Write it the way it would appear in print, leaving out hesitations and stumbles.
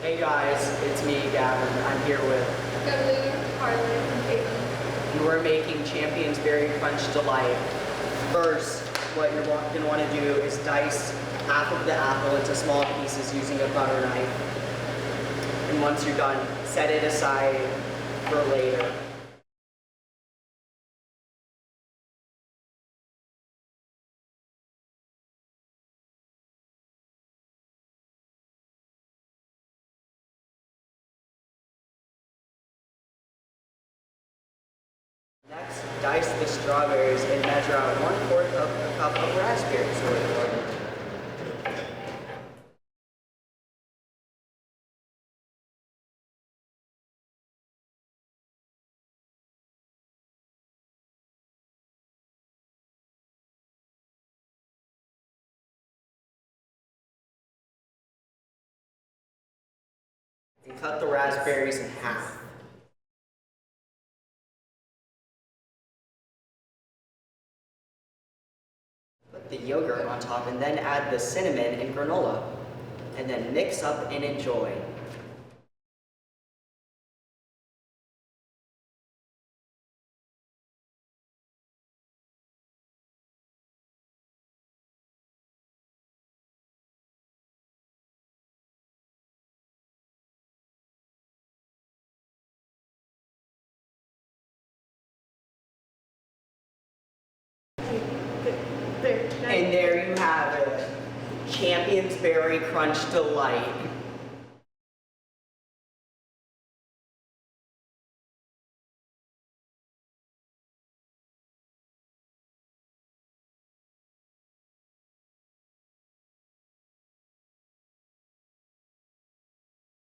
Hey guys, it's me, Gavin. I'm here with Beverly, Harley, and Caitlin. and we're making Champions Berry Crunch Delight. First, what you're going to want to do is dice half of the apple into small pieces using a butter knife. And once you're done, set it aside for later. Next, dice the strawberries and measure out 1/4 of a cup of raspberries or water. And cut the raspberries in half. Put the yogurt on top and then add the cinnamon and granola. And then mix up and enjoy. And there you have it, Champions Berry Crunch Delight.